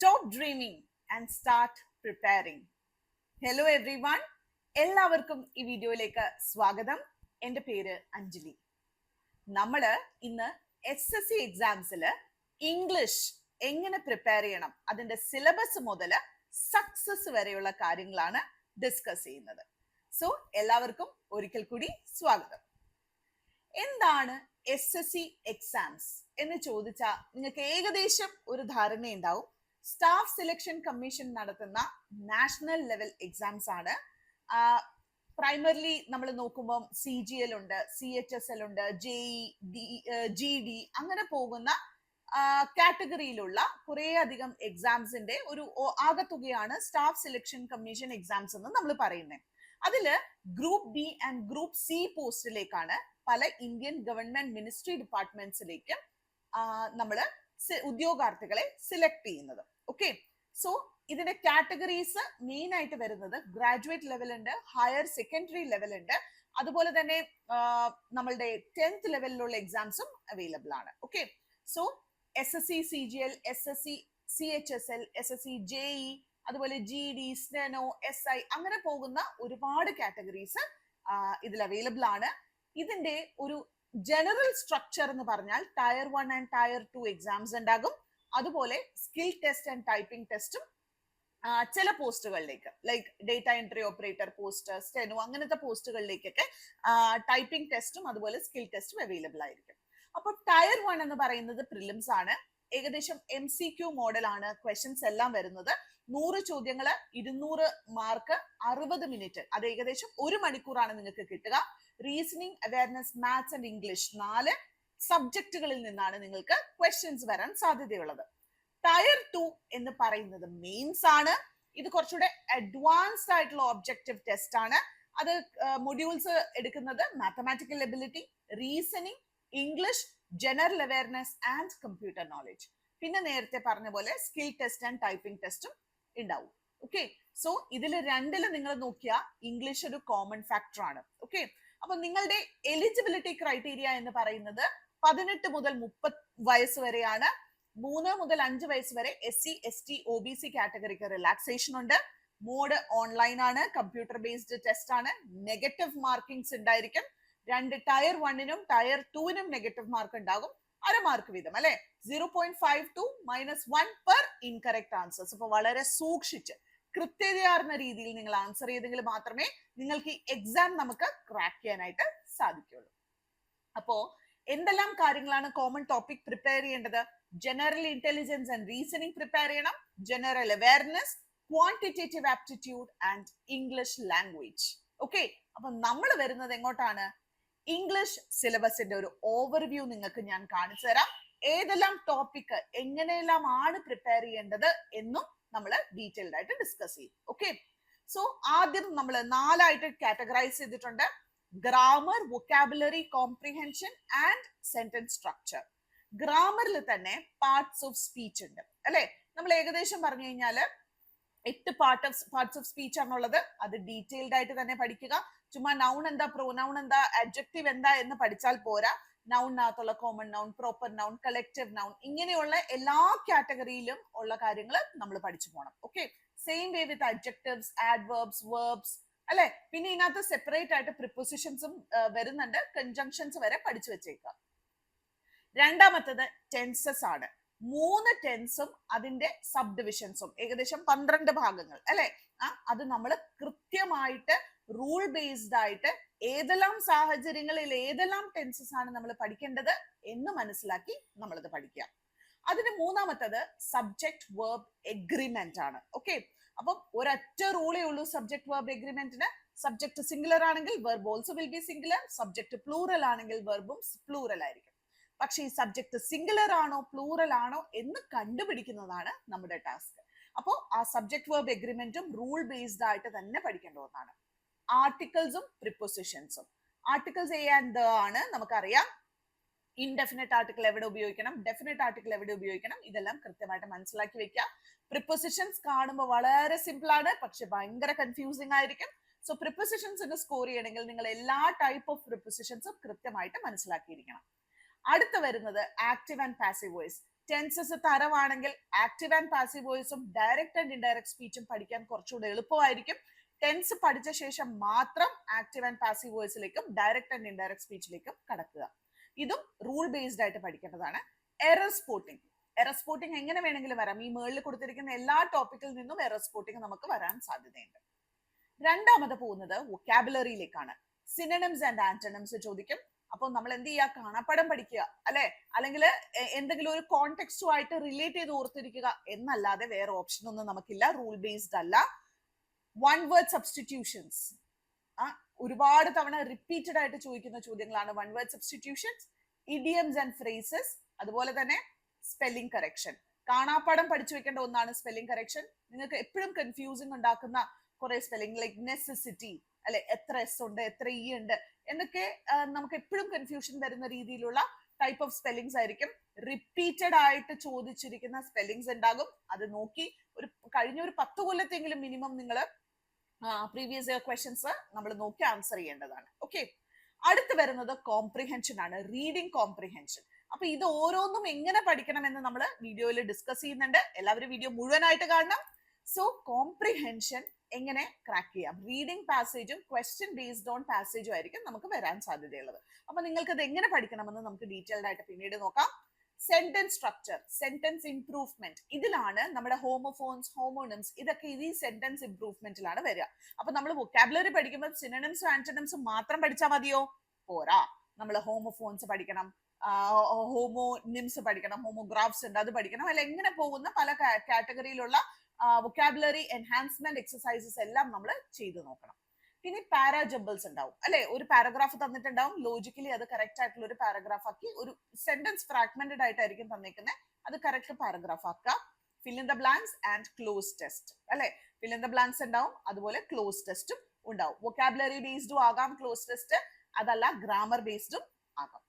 Stop dreaming and start preparing. Hello everyone. എല്ലാവർക്കും ഈ വീഡിയോയിലേക്ക് സ്വാഗതം. എൻ്റെ പേര് അഞ്ജലി. നമ്മള് ഇന്ന് SSC എക്സാംസില് ഇംഗ്ലീഷ് എങ്ങനെ പ്രിപ്പയർ ചെയ്യണം, അതിന്റെ സിലബസ് മുതൽ സക്സസ് വരെയുള്ള കാര്യങ്ങളാണ് ഡിസ്കസ് ചെയ്യുന്നത്. സോ എല്ലാവർക്കും ഒരിക്കൽ കൂടി സ്വാഗതം. എന്താണ് SSC എക്സാംസ് എന്ന് ചോദിച്ചാൽ നിങ്ങൾക്ക് ഏകദേശം ഒരു ധാരണയുണ്ടാവും. സ്റ്റാഫ് സെലക്ഷൻ കമ്മീഷൻ നടത്തുന്ന നാഷണൽ ലെവൽ എക്സാംസ് ആണ്. പ്രൈമറിലി നമ്മൾ നോക്കുമ്പോൾ CGL ഉണ്ട്, CHSL ഉണ്ട്, JEE, GD അങ്ങനെ പോകുന്ന കാറ്റഗറിയിലുള്ള കുറേ അധികം എക്സാംസിന്റെ ഒരു ആകത്തുകയാണ് സ്റ്റാഫ് സെലക്ഷൻ കമ്മീഷൻ എക്സാംസ് എന്ന് നമ്മൾ പറയുന്നത്. അതില് group B and group C പോസ്റ്റിലേക്കാണ് പല ഇന്ത്യൻ ഗവൺമെന്റ് മിനിസ്ട്രി ഡിപ്പാർട്ട്മെന്റ്സിലേക്ക് നമ്മൾ ഉദ്യോഗാർത്ഥികളെ സെലക്ട് ചെയ്യുന്നത്. ഓക്കെ, സോ ഇതിന്റെ കാറ്റഗറീസ് മെയിൻ ആയിട്ട് വരുന്നത് ഗ്രാജുവേറ്റ് ലെവൽ ഉണ്ട്, ഹയർ സെക്കൻഡറി ലെവൽ ഉണ്ട്, അതുപോലെ തന്നെ നമ്മളുടെ 10th ലെവലിലുള്ള എക്സാംസും അവൈലബിൾ ആണ്. Okay, so SSC CGL, SSC CHSL, SSC JE, അതുപോലെ GD, SNO, SI അങ്ങനെ പോകുന്ന ഒരുപാട് കാറ്റഗറീസ് ഇതിൽ അവൈലബിൾ ആണ്. ഇതിന്റെ ഒരു ജനറൽ സ്ട്രക്ചർ എന്ന് പറഞ്ഞാൽ ടയർ 1 ആൻഡ് ടയർ 2 എക്സാംസ് ഉണ്ടാകും. അതുപോലെ സ്കിൽ ടെസ്റ്റ് ആൻഡ് ടൈപ്പിംഗ് ടെസ്റ്റും ചില പോസ്റ്റുകളിലേക്ക് like data entry operator post, steno അങ്ങനത്തെ പോസ്റ്റുകളിലേക്കൊക്കെ ടൈപ്പിംഗ് ടെസ്റ്റും അതുപോലെ സ്കിൽ ടെസ്റ്റും അവൈലബിൾ ആയിരിക്കും. അപ്പോൾ ടയർ 1 എന്ന് പറയുന്നത് പ്രിലിംസ് ആണ്. ഏകദേശം MCQ മോഡലാണ് ക്വസ്റ്റ്യൻസ് എല്ലാം വരുന്നത്. 100 ചോദ്യങ്ങള്, 200 മാർക്ക്, 60 മിനിറ്റ്, അത് ഏകദേശം 1 മണിക്കൂറാണ് നിങ്ങൾക്ക് കിട്ടുക. Reasoning, awareness, maths and English 4 സബ്ജക്റ്റുകളിൽ നിന്നാണ് നിങ്ങൾക്ക് ക്വസ്റ്റ്യൻസ് വരാൻ സാധ്യതയുള്ളത്. ടയർ 2 എന്ന് പറയുന്നത് മെയിൻസ് ആണ്. ഇത് കുറച്ചുകൂടെ അഡ്വാൻസ്ഡ് ആയിട്ടുള്ള ഒബ്ജക്റ്റീവ് ടെസ്റ്റ് ആണ്. അത് മൊഡ്യൂൾസ് എടുക്കുന്നത് mathematical ability, reasoning, English, general awareness and computer knowledge. പിന്നെ നേരത്തെ പറഞ്ഞ പോലെ സ്കിൽ ടെസ്റ്റ് ആൻഡ് ടൈപ്പിംഗ് ടെസ്റ്റും ഉണ്ടാവും. ഓക്കെ, സോ ഇതിൽ രണ്ടിലും നിങ്ങൾ നോക്കിയാൽ ഇംഗ്ലീഷ് ഒരു കോമൺ ഫാക്ടർ ആണ്. ഓക്കെ, അപ്പൊ നിങ്ങളുടെ എലിജിബിലിറ്റി ക്രൈറ്റീരിയ എന്ന് പറയുന്നത് 18 മുതൽ 30 വയസ്സ് വരെയാണ്. 3 മുതൽ 5 വയസ്സ് വരെ SC ST OBC കാറ്റഗറിക്ക് റിലാക്സേഷൻ ഉണ്ട്. മോഡ് ഓൺലൈൻ ആണ്, കമ്പ്യൂട്ടർ ബേസ്ഡ് ടെസ്റ്റ് ആണ്. നെഗറ്റീവ് മാർക്കിംഗ്സ് ഉണ്ടായിരിക്കും. ടയർ 1നും ടയർ 2നും നെഗറ്റീവ് മാർക്ക് ഉണ്ടാകും, 1/2 മാർക്ക് വീതം അല്ലെ. 0.52 -1 പെർ ഇൻകറക്റ്റ് ആൻസേഴ്സ്. അപ്പൊ വളരെ സൂക്ഷിച്ച് കൃത്യതയാർന്ന രീതിയിൽ നിങ്ങൾ ആൻസർ ചെയ്തെങ്കിൽ മാത്രമേ നിങ്ങൾക്ക് ഈ എക്സാം നമുക്ക് ക്രാക്ക് ചെയ്യാനായിട്ട് സാധിക്കുള്ളൂ. അപ്പോ എന്തെല്ലാം കാര്യങ്ങളാണ് കോമൺ ടോപ്പിക് പ്രിപ്പയർ ചെയ്യേണ്ടത്? General intelligence and reasoning prepare ചെയ്യണം, general awareness, quantitative aptitude and English language. Okay, അപ്പൊ നമ്മൾ വരുന്നത് എങ്ങോട്ടാണ്? ഇംഗ്ലീഷ് സിലബസിന്റെ ഒരു ഓവർവ്യൂ നിങ്ങൾക്ക് ഞാൻ കാണിച്ചു തരാം. ഏതെല്ലാം ടോപ്പിക് എങ്ങനെയെല്ലാം ആണ് പ്രിപ്പയർ ചെയ്യേണ്ടത് എന്നും നമ്മൾ ഡീറ്റെയിൽഡ് ആയിട്ട് ഡിസ്കസ് ചെയ്യും. ഓക്കെ, സോ ആദ്യം നമ്മൾ 4 ആയിട്ട് കാറ്റഗറൈസ് ചെയ്തിട്ടുണ്ട്. Grammar, vocabulary, comprehension and sentence structure. ഗ്രാമറിൽ തന്നെ പാർട്സ് ഓഫ് സ്പീച്ച് ഉണ്ട് അല്ലെ. നമ്മൾ ഏകദേശം പറഞ്ഞു കഴിഞ്ഞാല് 8 പാർട്സ് ഓഫ് സ്പീച്ച് ആണുള്ളത്. അത് ഡീറ്റെയിൽഡ് ആയിട്ട് തന്നെ പഠിക്കുക. ചുമ്മാ നൗൺ എന്താ, പ്രോനൗൺ എന്താ, അഡ്ജക്റ്റീവ് എന്താ എന്ന് പഠിച്ചാൽ പോരാ. നൗണിനകത്തുള്ള common noun, proper noun, collective noun, ഇങ്ങനെയുള്ള എല്ലാ കാറ്റഗറിയിലും ഉള്ള കാര്യങ്ങൾ നമ്മൾ പഠിച്ചു പോകണം. Okay, same way with adjectives, adverbs, verbs അല്ലെ. പിന്നെ ഇതിനകത്ത് സെപ്പറേറ്റ് ആയിട്ട് പ്രിപ്പോസിഷൻസും വരുന്നുണ്ട്, കൺജങ്ഷൻസ് വരെ പഠിച്ചു വെച്ചേക്കാം. രണ്ടാമത്തത് ടെൻസസ് ആണ്. 3 ടെൻസും അതിന്റെ സബ് ഡിവിഷൻസും ഏകദേശം 12 ഭാഗങ്ങൾ അല്ലെ. അത് നമ്മൾ കൃത്യമായിട്ട് റൂൾ ബേസ്ഡ് ആയിട്ട് ഏതെല്ലാം സാഹചര്യങ്ങളിൽ ഏതെല്ലാം ടെൻസസ് ആണ് നമ്മൾ പഠിക്കേണ്ടത് എന്ന് മനസ്സിലാക്കി നമ്മളത് പഠിക്കുക. അതിന് മൂന്നാമത്തത് സബ്ജക്ട് വെർബ് എഗ്രിമെന്റ് ആണ്. ഓക്കെ, അപ്പം ഒരൊറ്റ റൂളേ ഉള്ളൂ സബ്ജക്ട് വെർബ് എഗ്രിമെന്റിന്. സബ്ജക്ട് സിംഗുലർ ആണെങ്കിൽ verb also will be singular, subject plural ആണെങ്കിൽ വെർബും പ്ലൂറൽ ആയിരിക്കും. പക്ഷേ ഈ സബ്ജക്ട് സിംഗുലർ ആണോ പ്ലൂറൽ ആണോ എന്ന് കണ്ടുപിടിക്കുന്നതാണ് നമ്മുടെ ടാസ്ക്. അപ്പോൾ ആ സബ്ജക്ട് വെർബ് എഗ്രിമെന്റും റൂൾ ബേസ്ഡ് ആയിട്ട് തന്നെ പഠിക്കേണ്ട ഒന്നാണ്. ആർട്ടിക്കിൾസും പ്രിപ്പോസിഷൻസും. ആർട്ടിക്കിൾസ് എ ആൻഡ് ദ ആണ്, നമുക്കറിയാം. ഇൻഡെഫിനിറ്റ് ആർട്ടിക്കിൾ എവിടെ ഉപയോഗിക്കണം, ഡെഫിനിറ്റ് ആർട്ടിക്കിൾ എവിടെ ഉപയോഗിക്കണം, ഇതെല്ലാം കൃത്യമായിട്ട് മനസ്സിലാക്കി വെക്കുക. പ്രിപ്പോസിഷൻസ് കാണുമ്പോൾ വളരെ സിമ്പിൾ ആണ്, പക്ഷെ ഭയങ്കര കൺഫ്യൂസിംഗ് ആയിരിക്കും. സോ പ്രിപ്പോസിഷൻസിന് സ്കോർ ചെയ്യണമെങ്കിൽ നിങ്ങൾ എല്ലാ ടൈപ്പ് ഓഫ് പ്രിപ്പോസിഷൻസും കൃത്യമായിട്ട് മനസ്സിലാക്കിയിരിക്കണം. അടുത്ത വരുന്നത് active and passive voice. Tenses തരമാണെങ്കിൽ ആക്റ്റീവ് ആൻഡ് പാസീവ് വോയിസും ഡയറക്റ്റ് ആൻഡ് ഇൻഡയറക്റ്റ് സ്പീച്ചും പഠിക്കാൻ കുറച്ചുകൂടെ എളുപ്പമായിരിക്കും. ടെൻസ് പഠിച്ച ശേഷം മാത്രം ആക്റ്റീവ് ആൻഡ് പാസീവ് വോയിസിലേക്കും ഡയറക്റ്റ് ആൻഡ് ഇൻഡയറക്റ്റ് സ്പീച്ചിലേക്കും കടക്കുക. ഇതും റൂൾ ബേസ്ഡ് ആയിട്ട് പഠിക്കേണ്ടതാണ്. എറർ സ്പോട്ടിംഗ് എങ്ങനെ വേണമെങ്കിലും വരാം. ഈ മേളിൽ കൊടുത്തിരിക്കുന്ന എല്ലാ ടോപ്പിക്കിൽ നിന്നും എറർ സ്പോട്ടിംഗ് നമുക്ക് വരാൻ സാധ്യതയുണ്ട്. രണ്ടാമത് പോകുന്നത് വൊക്കാബുലറിയിലേക്കാണ്. സിനണിംസ് ആൻഡ് ആന്റണിംസ് ചോദിക്കും. അപ്പൊ നമ്മൾ എന്ത് ചെയ്യുക? കാണാപ്പാഠം പഠിക്കുക, അല്ലെ? അല്ലെങ്കിൽ എന്തെങ്കിലും ഒരു കോണ്ടെക്സ്റ്റുമായിട്ട് റിലേറ്റ് ചെയ്ത് ഓർത്തിരിക്കുക എന്നല്ലാതെ വേറെ ഓപ്ഷൻ ഒന്നും നമുക്കില്ല. റൂൾ ബേസ്ഡ് അല്ല. വൺ വേർഡ് സബ്സ്റ്റിറ്റ്യൂഷൻസ് ഒരുപാട് തവണ റിപ്പീറ്റഡ് ആയിട്ട് ചോദിക്കുന്ന ചോദ്യങ്ങളാണ് one word substitutions, idioms and phrases, അതുപോലെ തന്നെ സ്പെല്ലിംഗ് കറക്ഷൻ. കാണാപ്പാഠം പഠിച്ചു വെക്കേണ്ട ഒന്നാണ് സ്പെല്ലിംഗ് കറക്ഷൻ. നിങ്ങൾക്ക് എപ്പോഴും കൺഫ്യൂസിങ് ഉണ്ടാക്കുന്ന കുറെ സ്പെല്ലിംഗ് ലൈക്ക് നെസസിറ്റി, അല്ലെ, എത്ര എസ് ഉണ്ട്, എത്ര ഇ ഉണ്ട് എന്നൊക്കെ നമുക്ക് എപ്പോഴും കൺഫ്യൂഷൻ വരുന്ന രീതിയിലുള്ള ടൈപ്പ് ഓഫ് സ്പെല്ലിങ്സ് ആയിരിക്കും. റിപ്പീറ്റഡ് ആയിട്ട് ചോദിച്ചിരിക്കുന്ന സ്പെല്ലിങ്സ് ഉണ്ടാകും. അത് നോക്കി കഴിഞ്ഞ ഒരു 10 കൊല്ലത്തെങ്കിലും മിനിമം നിങ്ങൾ പ്രീവിയസ് ഇയർ ക്വസ്റ്റ്യൻസ് നമ്മൾ നോക്കി ആൻസർ ചെയ്യേണ്ടതാണ്. ഓക്കെ, അടുത്ത് വരുന്നത് കോംപ്രിഹെൻഷൻ ആണ്, റീഡിംഗ് കോംപ്രിഹെൻഷൻ. അപ്പൊ ഇത് ഓരോന്നും എങ്ങനെ പഠിക്കണം എന്ന് നമ്മൾ വീഡിയോയിൽ ഡിസ്കസ് ചെയ്യുന്നുണ്ട്. എല്ലാവരും വീഡിയോ മുഴുവനായിട്ട് കാണണം. സോ കോംപ്രിഹെൻഷൻ എങ്ങനെ ക്രാക്ക് ചെയ്യാം? റീഡിംഗ് പാസേജും ക്വസ്റ്റ്യൻ ബേസ്ഡ് ഓൺ പാസേജും ആയിരിക്കും നമുക്ക് വരാൻ സാധ്യതയുള്ളത്. അപ്പൊ നിങ്ങൾക്ക് ഇത് എങ്ങനെ പഠിക്കണമെന്ന് നമുക്ക് ഡീറ്റെയിൽഡ് ആയിട്ട് പിന്നീട് നോക്കാം. സെന്റൻസ് സ്ട്രക്ചർ, സെന്റൻസ് ഇംപ്രൂവ്മെന്റ്, ഇതിലാണ് നമ്മുടെ ഹോമോഫോൺസ്, ഹോമോണിംസ്, ഇതൊക്കെ ഈ സെന്റൻസ് ഇംപ്രൂവ്മെന്റിലാണ് വരിക. അപ്പൊ നമ്മൾ വൊക്കാബുലറി പഠിക്കുമ്പോൾ സിനണിംസും ആന്റണിംസും മാത്രം പഠിച്ചാൽ മതിയോ? പോരാ. നമ്മൾ ഹോമോഫോൺസ് പഠിക്കണം, ഹോമോനിംസ് പഠിക്കണം, ഹോമോഗ്രാഫ്സ് ഉണ്ട് അത് പഠിക്കണം. അല്ല, എങ്ങനെ പോകുന്ന പല കാറ്റഗറിയിലുള്ള വൊക്കാബുലറി എൻഹാൻസ്മെന്റ് എക്സസൈസസ് എല്ലാം നമ്മൾ ചെയ്തു നോക്കണം. ഇനി പാരാജബിൾസ് ഉണ്ടാവും, അല്ലെ? ഒരു പാരഗ്രാഫ് തന്നിട്ടുണ്ടാവും, ലോജിക്കലി അത് കറക്റ്റ് ആയിട്ടുള്ള ഒരു പാരഗ്രാഫ് ആക്കി, ഒരു സെന്റൻസ് ഫ്രാഗ്മെന്റഡ് ആയിട്ടായിരിക്കും തന്നിരിക്കുന്നത്, അത് കറക്റ്റ് പാരഗ്രാഫ് ആക്കുക. Fill in the blanks and cloze test, അല്ലെ? ഫിൽ ഇൻ ദ ബ്ലാങ്ക്സ് ഉണ്ടാവും, അതുപോലെ ക്ലോസ് ടെസ്റ്റും ഉണ്ടാവും. വൊക്കാബുലറി ബേസ്ഡും ആകാം ക്ലോസ് ടെസ്റ്റ്, അതല്ല ഗ്രാമർ ബേസ്ഡും ആകാം.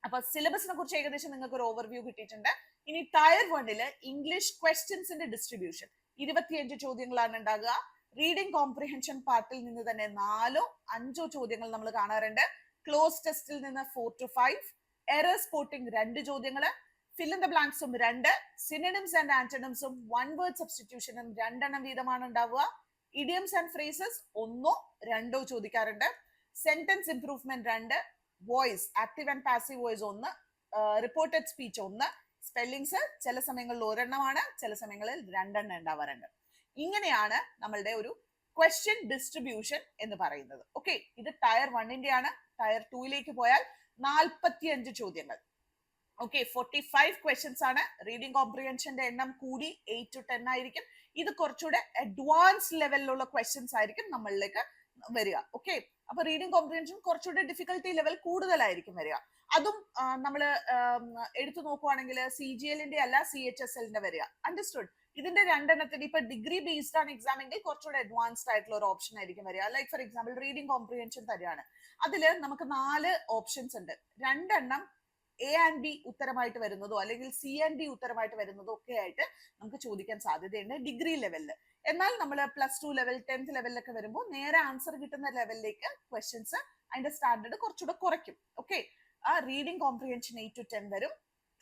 അപ്പൊ സിലബസിനെ കുറിച്ച് ഏകദേശം നിങ്ങൾക്ക് ഒരു ഓവർവ്യൂ കിട്ടിയിട്ടുണ്ട്. ഇനി ടയർ 1 ഇംഗ്ലീഷ് ക്വസ്റ്റ്യൻസിന്റെ ഡിസ്ട്രിബ്യൂഷൻ 25 ചോദ്യങ്ങളാണ് ഉണ്ടാകുക. റീഡിംഗ് കോംപ്രിഹെൻഷൻ പാർട്ടിൽ നിന്ന് തന്നെ 4-5 ചോദ്യങ്ങൾ നമ്മൾ കാണാറുണ്ട്. ക്ലോസ് ടെസ്റ്റിൽ നിന്ന് 4 to 5, എറർ സ്പോട്ടിംഗ് 2 ചോദ്യങ്ങൾ, ഫിൽ ഇൻ ദ ബ്ലാങ്ക്സും 2, സിനണിംസ് ആൻഡ് ആന്റണിംസും വൺ വേർഡ് സബ്സ്റ്റിറ്റ്യൂഷനും 2 എണ്ണം വീതമാണ് ഉണ്ടാവുക. ഇഡിയംസ് ആൻഡ് ഫ്രേസസ് 1-2 ചോദിക്കാറുണ്ട്. Sentence improvement 2, voice active and passive voice 1, reported speech 1, spellings ചില സമയങ്ങളിൽ 1 എണ്ണമാണ്, ചില സമയങ്ങളിൽ 2 എണ്ണം ഉണ്ടാവാറുണ്ട്. ഇങ്ങനെയാണ് നമ്മളുടെ ഒരു ക്വസ്റ്റ്യൻ ഡിസ്ട്രിബ്യൂഷൻ എന്ന് പറയുന്നത്. ഓക്കെ, ഇത് ടയർ 1 ആണ്. ടയർ 2 പോയാൽ 45 ചോദ്യങ്ങൾ. ഓക്കെ, 45 ക്വസ്റ്റ്യൻസ് ആണ്. റീഡിംഗ് കോംപ്രിഹെൻഷന്റെ എണ്ണം കൂടി 8 to 10 ആയിരിക്കും. ഇത് കുറച്ചുകൂടെ അഡ്വാൻസ് ലെവലിലുള്ള ക്വസ്റ്റ്യൻസ് ആയിരിക്കും നമ്മളിലേക്ക് വരിക. ഓക്കെ, അപ്പൊ റീഡിംഗ് കോംപ്രിഹെൻഷൻ കുറച്ചുകൂടെ ഡിഫിക്കൽട്ടി ലെവൽ കൂടുതലായിരിക്കും വരിക. അതും നമ്മൾ എടുത്തു നോക്കുവാണെങ്കിൽ CGL-ന്റെ അല്ല CHSL-ന്റെ വരിക. അണ്ടർസ്റ്റുഡ്? ഇതിന്റെ 2 എണ്ണത്തിന് ഇപ്പൊ ഡിഗ്രി ബേസ്ഡ് ആണ് എക്സാം എങ്കിൽ കുറച്ചുകൂടെ അഡ്വാൻസ്ഡ് ആയിട്ടുള്ള ഒരു ഓപ്ഷൻ ആയിരിക്കും വരിക. Like for example reading comprehension തരികയാണ്, അതിൽ നമുക്ക് 4 ഓപ്ഷൻസ് ഉണ്ട്. 2 എണ്ണം A and B ഉത്തരമായിട്ട് വരുന്നതോ അല്ലെങ്കിൽ C and D ഉത്തരമായിട്ട് വരുന്നതോ ഒക്കെ ആയിട്ട് നമുക്ക് ചോദിക്കാൻ സാധ്യതയുണ്ട് ഡിഗ്രി ലെവലിൽ. എന്നാൽ നമ്മൾ +2 ലെവൽ 10th ലെവലിലൊക്കെ വരുമ്പോൾ നേരെ ആൻസർ കിട്ടുന്ന ലെവലിലേക്ക് ക്വസ്റ്റ്യൻസ് അതിന്റെ സ്റ്റാൻഡേർഡ് കുറച്ചുകൂടെ കുറയ്ക്കും. ഓക്കെ, ആ റീഡിംഗ് കോംപ്രിഹെൻഷൻ 8 to 10 വരും.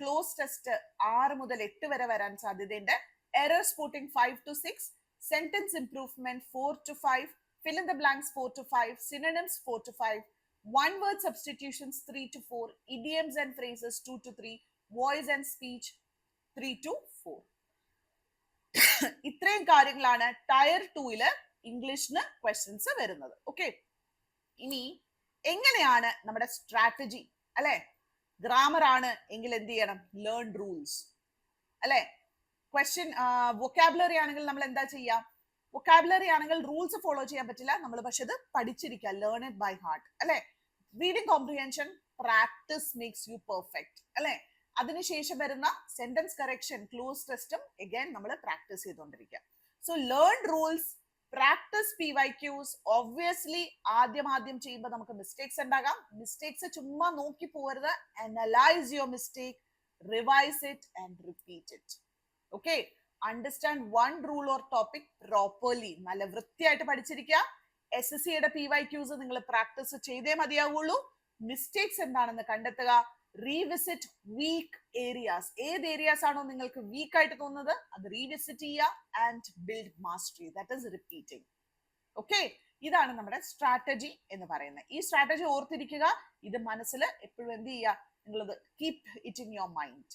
ക്ലോസ് ടെസ്റ്റ് 6 മുതൽ 8 വരെ വരാൻ സാധ്യതയുണ്ട്. Error spotting 5 to 6, sentence improvement 4 to 5, fill in the blanks 4 to 5, synonyms 4 to 5, one word substitutions 3 to 4, idioms and phrases 2 to 3, voice and speech 3 to 4. ഇത്രയും കാര്യങ്ങളാണ് tyre 2 ഇംഗ്ലീഷിന് questions വരുന്നത്. Okay, ഇനി എങ്ങനെയാണ് നമ്മുടെ സ്ട്രാറ്റജി? അല്ലെ, ഗ്രാമർ ആണ് എങ്കിൽ എന്ത് ചെയ്യണം? ലേൺ റൂൾസ്, അല്ലെ? ക്വസ്റ്റ്യൻ വൊക്കാബുലറി ആണെങ്കിൽ നമ്മൾ എന്താ ചെയ്യാം? വൊക്കാബുലറി ആണെങ്കിൽ റൂൾസ് ഫോളോ ചെയ്യാൻ പറ്റില്ല നമ്മൾ, പക്ഷെ ഇത് പഠിച്ചിരിക്കുക, ലേൺ ഇറ്റ് ബൈ ഹാർട്ട്, അല്ലെ? Reading comprehension practice makes you perfect, അല്ലെ? അതിനുശേഷം വരുന്ന സെന്റൻസ് കറക്ഷൻ, ക്ലോസ് ടെസ്റ്റും അഗൈൻ നമ്മൾ പ്രാക്ടീസ് ചെയ്തുകൊണ്ടിരിക്കുക. So learn rules, practice PYQs. Obviously ആദ്യം ചെയ്യുമ്പോൾ നമുക്ക് മിസ്റ്റേക്സ് ഉണ്ടാകാം. മിസ്റ്റേക്സ് ചുമ്മാ നോക്കി പോകരുത്. Analyse your mistake, revise it and repeat it. Okay, understand one rule or topic properly. നല്ല വൃത്തിയായിട്ട് പഠിച്ചിരിക്കുക. SSCയുടെ PYQs നിങ്ങൾ പ്രാക്ടീസ് ചെയ്തേ മതിയാവുള്ളൂ. മിസ്റ്റേക്സ് എന്താണെന്ന് കണ്ടെത്തുക, റീവിസിറ്റ് വീക്ക് ഏരിയാസ്. ഏത് ഏരിയാസ് ആണോ നിങ്ങൾക്ക് വീക്ക് ആയിട്ട് തോന്നുന്നത് അത് റീവിസിറ്റ് ചെയ്യുക. And build mastery, that is repeating. Okay, ഇതാണ് നമ്മുടെ സ്ട്രാറ്റജി എന്ന് പറയുന്നത്. ഈ സ്ട്രാറ്റജി ഓർത്തിരിക്കുക. ഇത് മനസ്സിൽ എപ്പോഴും എന്ത് ചെയ്യുക, നിങ്ങളത് keep it in your mind.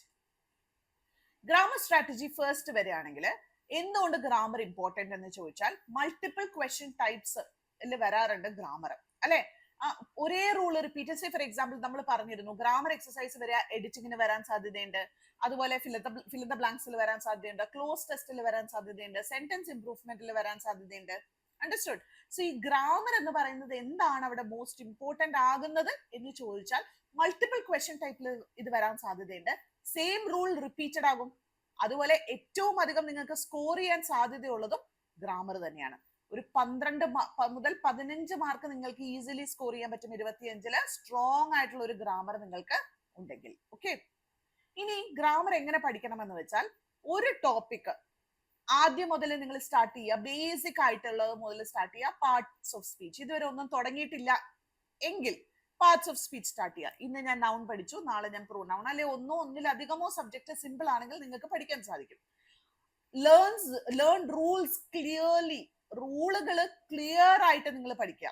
Grammar strategy first വരികയാണെങ്കിൽ എന്തുകൊണ്ട് ഗ്രാമർ ഇമ്പോർട്ടന്റ് എന്ന് ചോദിച്ചാൽ മൾട്ടിപ്പിൾ ക്വസ്റ്റ്യൻ ടൈപ്സ് വരാറുണ്ട് ഗ്രാമർ, അല്ലെ? ഒരേ റൂള് റിപ്പീറ്റ്. ഫോർ എക്സാമ്പിൾ നമ്മൾ പറഞ്ഞിരുന്നു ഗ്രാമർ എക്സസൈസ് വരെ എഡിറ്റിങ്ങിന് വരാൻ സാധ്യതയുണ്ട്, അതുപോലെ ഫിൽ ദ ബ്ലാങ്ക്സിൽ വരാൻ സാധ്യതയുണ്ട്, ക്ലോസ് ടെസ്റ്റിൽ വരാൻ സാധ്യതയുണ്ട്, സെന്റൻസ് ഇംപ്രൂവ്മെന്റിൽ വരാൻ സാധ്യതയുണ്ട്. അണ്ടർസ്റ്റുഡ്? സോ ഈ ഗ്രാമർ എന്ന് പറയുന്നത് എന്താണ് അവിടെ മോസ്റ്റ് ഇമ്പോർട്ടന്റ് ആകുന്നത് എന്ന് ചോദിച്ചാൽ മൾട്ടിപ്പിൾ ക്വസ്റ്റ്യൻ ടൈപ്പിൽ ഇത് വരാൻ സാധ്യതയുണ്ട്. സെയിം റൂൾ റിപ്പീറ്റഡ് ആകും. അതുപോലെ ഏറ്റവും അധികം നിങ്ങൾക്ക് സ്കോർ ചെയ്യാൻ സാധ്യതയുള്ളതും ഗ്രാമർ തന്നെയാണ്. ഒരു 12 മുതൽ 15 മാർക്ക് നിങ്ങൾക്ക് ഈസിലി സ്കോർ ചെയ്യാൻ പറ്റും 25-ല് സ്ട്രോങ് ആയിട്ടുള്ള ഒരു ഗ്രാമർ നിങ്ങൾക്ക് ഉണ്ടെങ്കിൽ. ഓക്കെ, ഇനി ഗ്രാമർ എങ്ങനെ പഠിക്കണം എന്ന് വെച്ചാൽ ഒരു ടോപ്പിക് ആദ്യം മുതൽ നിങ്ങൾ സ്റ്റാർട്ട് ചെയ്യുക. ബേസിക് ആയിട്ടുള്ളത് മുതൽ സ്റ്റാർട്ട് ചെയ്യുക. പാർട്സ് ഓഫ് സ്പീച്ച് ഇതുവരെ ഒന്നും തുടങ്ങിയിട്ടില്ല എങ്കിൽ പാർട്സ് ഓഫ് സ്പീച്ച് സ്റ്റാർട്ട് ചെയ്യുക. ഇന്ന് ഞാൻ നൗൺ പഠിച്ചു, നാളെ ഞാൻ പ്രൊനൗൺ, അല്ലെ ഒന്നിലധികമോ സബ്ജക്ട് സിമ്പിൾ ആണെങ്കിൽ നിങ്ങൾക്ക് പഠിക്കാൻ സാധിക്കും. Learn rules clearly. റൂളുകൾ ക്ലിയർ ആയിട്ട് നിങ്ങൾ പഠിക്കുക.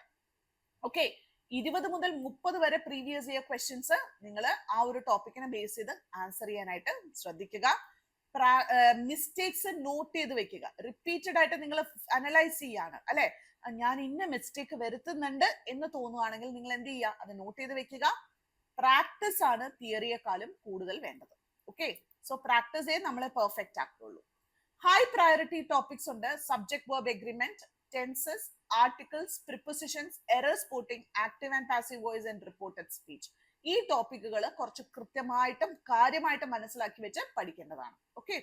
ഓക്കെ, 20 മുതൽ 30 വരെ പ്രീവിയസ് ഇയർ ക്വസ്റ്റ്യൻസ് നിങ്ങൾ ആ ഒരു ടോപ്പിക്കിനെ ബേസ് ചെയ്ത് ആൻസർ ചെയ്യാനായിട്ട് ശ്രദ്ധിക്കുക. മിസ്റ്റേക്സ് നോട്ട് ചെയ്ത് വെക്കുക. റിപ്പീറ്റഡ് ആയിട്ട് നിങ്ങൾ അനലൈസ് ചെയ്യാണ്, അല്ലെ? ഞാൻ ഇന്ന മിസ്റ്റേക്ക് വരുത്തുന്നുണ്ട് എന്ന് തോന്നുവാണെങ്കിൽ നിങ്ങൾ എന്ത് ചെയ്യുക, അത് നോട്ട് ചെയ്ത് വെക്കുക. പ്രാക്ടീസ് ആണ് തിയറിയെക്കാളും കൂടുതൽ വേണ്ടത്. ഓക്കെ, സോ പ്രാക്ടീസേ നമ്മളെ പെർഫെക്റ്റ് ആക്കുള്ളൂ. ഹൈ പ്രയോറിറ്റി ടോപ്പിക്സ് ഉണ്ട്. Subject verb agreement, tenses, articles, prepositions, error spotting, active and passive voice and reported speech. ഈ ടോപ്പിക്കുകൾ കുറച്ച് കൃത്യമായിട്ടും കാര്യമായിട്ടും മനസ്സിലാക്കി വെച്ച് പഠിക്കേണ്ടതാണ്. ഓക്കെ,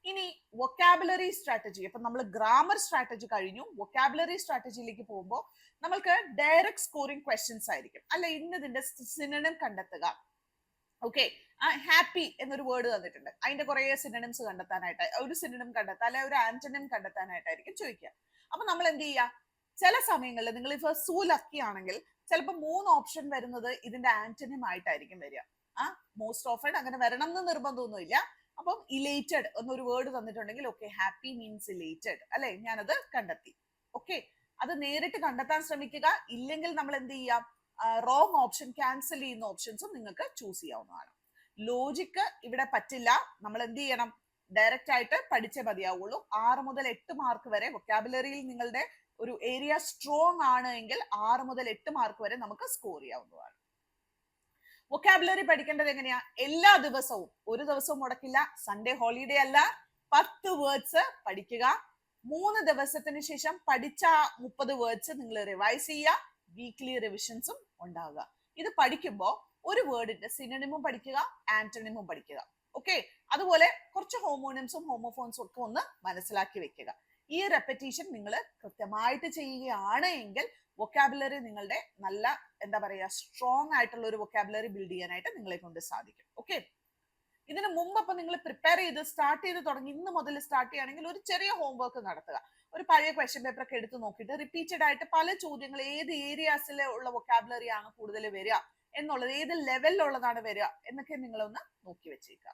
ഇനി വൊക്കാബുലറി സ്ട്രാറ്റജി. അപ്പൊ നമ്മൾ ഗ്രാമർ സ്ട്രാറ്റജി കഴിഞ്ഞു. വൊക്കാബുലറി സ്ട്രാറ്റജിയിലേക്ക് പോകുമ്പോൾ നമ്മൾക്ക് ഡയറക്റ്റ് സ്കോറിംഗ് ക്വസ്റ്റ്യൻസ് ആയിരിക്കും, അല്ലെ? ഇന്നതിന്റെ സിനോണിം കണ്ടെത്തുക. ഓക്കെ, ഹാപ്പി എന്നൊരു വേർഡ് തന്നിട്ടുണ്ട്, അതിന്റെ കുറെ സിനോണിംസ് കണ്ടെത്താനായിട്ട്, ഒരു സിനോണിം കണ്ടെത്താൻ അല്ലെ ഒരു ആന്റണിം കണ്ടെത്താനായിട്ടായിരിക്കും ചോദിക്കുക. അപ്പൊ നമ്മൾ എന്ത് ചെയ്യുക, ചില സമയങ്ങളിൽ നിങ്ങൾ ഇപ്പൊ സൂ ലക്കി ആണെങ്കിൽ ചിലപ്പോൾ 3 ഓപ്ഷൻ വരുന്നത് ഇതിന്റെ ആന്റണിം ആയിട്ടായിരിക്കും വരിക. മോസ്റ്റ് ഓഫൺ അങ്ങനെ വരണം എന്ന് നിർബന്ധമൊന്നുമില്ല. അപ്പം ഇലേറ്റഡ് എന്നൊരു വേർഡ് തന്നിട്ടുണ്ടെങ്കിൽ ഓക്കെ, ഹാപ്പി മീൻസ് ഇലേറ്റഡ്, അല്ലെ? ഞാനത് കണ്ടെത്തി. ഓക്കെ, അത് നേരിട്ട് കണ്ടെത്താൻ ശ്രമിക്കുക. ഇല്ലെങ്കിൽ നമ്മൾ എന്ത് ചെയ്യാം, റോങ് ഓപ്ഷൻ ക്യാൻസൽ ചെയ്യുന്ന ഓപ്ഷൻസും നിങ്ങൾക്ക് ചൂസ് ചെയ്യാവുന്നതാണ്. ലോജിക്ക് ഇവിടെ പറ്റില്ല. നമ്മൾ എന്ത് ചെയ്യണം, ഡയറക്റ്റ് ആയിട്ട് പഠിച്ചേ മതിയാവുള്ളൂ. 6 മുതൽ 8 മാർക്ക് വരെ വൊക്കാബുലറിയിൽ നിങ്ങളുടെ ഒരു ഏരിയ സ്ട്രോങ് ആണ് എങ്കിൽ 6 മുതൽ 8 മാർക്ക് വരെ നമുക്ക് സ്കോർ ചെയ്യാവുന്നതാണ്. വൊക്കാബുലറി പഠിക്കേണ്ടത് എങ്ങനെയാ? എല്ലാ ദിവസവും, ഒരു ദിവസവും മുടക്കില്ല, സൺഡേ ഹോളിഡേ അല്ല, 10 വേർഡ്സ് പഠിക്കുക. 3 ദിവസത്തിന് ശേഷം പഠിച്ച 30 വേർഡ്സ് നിങ്ങൾ റിവൈസ് ചെയ്യുക. വീക്ക്ലി റിവിഷൻസും ഉണ്ടാവുക. ഇത് പഠിക്കുമ്പോൾ ഒരു വേർഡിന്റെ സിനോണിമും പഠിക്കുക, ആന്റണിമും പഠിക്കുക. ഓക്കെ, അതുപോലെ കുറച്ച് ഹോമോണിംസും ഹോമോഫോൺസും ഒക്കെ ഒന്ന് മനസ്സിലാക്കി വെക്കുക. ഈ റെപ്പറ്റീഷൻ നിങ്ങൾ കൃത്യമായിട്ട് ചെയ്യുകയാണ് എങ്കിൽ വൊക്കാബുലറി നിങ്ങളുടെ നല്ല എന്താ പറയുക സ്ട്രോങ് ആയിട്ടുള്ള ഒരു വൊക്കാബുലറി ബിൽഡ് ചെയ്യാനായിട്ട് നിങ്ങളെ കൊണ്ട് സാധിക്കും. ഓക്കെ, ഇതിന് മുമ്പ് അപ്പൊ നിങ്ങൾ പ്രിപ്പയർ ചെയ്ത് സ്റ്റാർട്ട് ചെയ്ത് തുടങ്ങി ഇന്ന് മുതൽ സ്റ്റാർട്ട് ചെയ്യുകയാണെങ്കിൽ ഒരു ചെറിയ ഹോംവർക്ക് നടത്തുക. ഒരു പഴയ ക്വസ്റ്റ്യൻ പേപ്പർ ഒക്കെ എടുത്ത് നോക്കിയിട്ട് റിപ്പീറ്റഡ് ആയിട്ട് പല ചോദ്യങ്ങൾ ഏത് ഏരിയാസിൽ ഉള്ള വൊക്കാബുലറി ആണ് കൂടുതൽ വരിക എന്നുള്ളത്, ഏത് ലെവലിലുള്ളതാണ് വരിക എന്നൊക്കെ നിങ്ങളൊന്ന് നോക്കി വെച്ചേക്കുക.